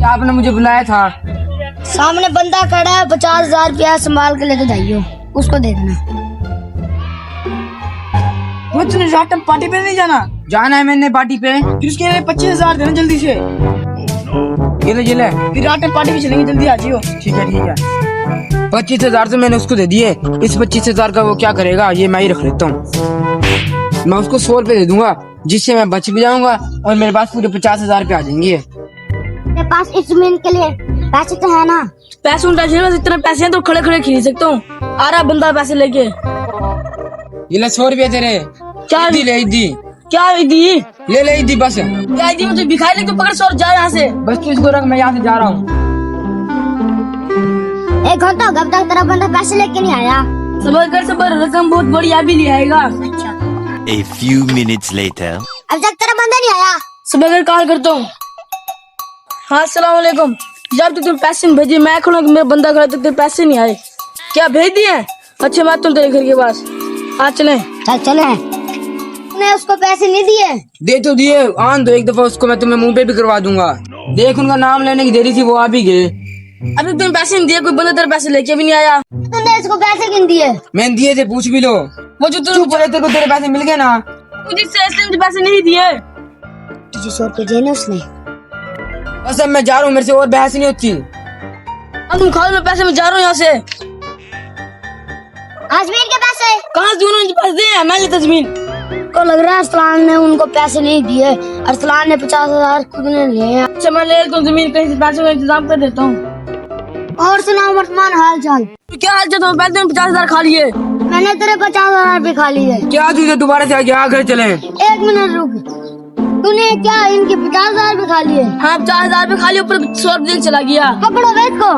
क्या आपने मुझे बुलाया था? सामने बंदा खड़ा है, 50,000 रुपया संभाल के लेके जाइयो, उसको दे देना। वो तूने रात टाइम पार्टी पे नहीं जाना? जाना है मैंने पार्टी पे। फिर उसके लिए 25,000 देना जल्दी से। ये ले। फिर रात टाइम पार्टी पे चलेंगे, जल्दी आ जियो। ठीक है। 25,000 तो मैंने उसको दे दिए। इस 25,000 का वो क्या करेगा ये मैं ही रख लेता हूँ। मैं उसको 100 रुपए दे दूंगा, जिससे मैं बच भी जाऊंगा और मेरे पास पूरे 50,000 रुपए आ जाएंगे। मेरे पास इस जमीन के लिए पैसे तो है ना? पैसे उल्टा चाहिए, इतने पैसे हैं तो खड़े खड़े खरीद सकता हूँ। आ रहा बंदा पैसे लेके। ये ले 100 रुपए तेरे। क्या दी ले दी। क्या दी? ले दी बस। क्या दी? मुझे भिखारी लेके पकड़ 100 जा यहाँ से। बस तू इसको रख, मैं यहाँ से जा रहा हूँ। एक घंटा हो गया, अब तक तेरा बंदा पैसे लेके नहीं आया। सबर रकम बहुत बड़ी अभी ले आएगा। A few minutes later. अब तक तेरा बंदा नहीं आया। सबर कॉल करता हूँ। हाँ अस्सलाम वालेकुम। जब तक तुम पैसे नहीं भेजे, मैं खड़ा मेरा बंदा खड़ा, तक तेरे पैसे नहीं आए। क्या भेज दिए? अच्छा मैं तुम तेरे घर के पास। आज चले। चले। तूने उसको पैसे नहीं दिए? दे तो दिए, आन दो एक दफा उसको, मैं तुम्हें मुंह पे भी करवा दूंगा। देख उनका नाम लेने की देरी थी, वो आ भी गए। अभी तुमने पैसे नहीं दिए, कोई बंदा तेरे पैसे लेके भी नहीं आया। तूने इसको पैसे क्यों दिए? मैंने दिए थे, पूछ भी लो। वो जो चुप बोले, तेरे को तेरे पैसे मिल गए ना। मुझे मुझे पैसे नहीं दिए। तुझे 100 रुपए दिए ना उसने? बस अब मैं जा रहा हूँ, मेरे से और बहस नहीं होती। अब तुम खाओ, मैं पैसे में जा रहा हूँ यहाँ से। आजमीर के पैसे कहाँ से उन्होंने पैसे दिए? मैं लेता जमीन को लग रहा है अरसलान ने उनको पैसे नहीं दिए। अरसलान ने 50,000 खुद ने लिए। अच्छा मैं ले लेता हूँ जमीन, कहीं से पैसे का इंतजाम कर देता हूँ। और सुनाओ वर्तमान हाल चाल। क्या हाल चाल? पहले 50,000 खा लिए। मैंने तेरे 50,000 रुपए खा लिए। क्या तुझे दोबारा से आगे घर चले? 1 मिनट रुक। तूने क्या इनके 50,000 रुपए खा लिए? हाँ 50,000 रुपए खा लिए, ऊपर 100 रुपये चला गया। पकड़ो इसको।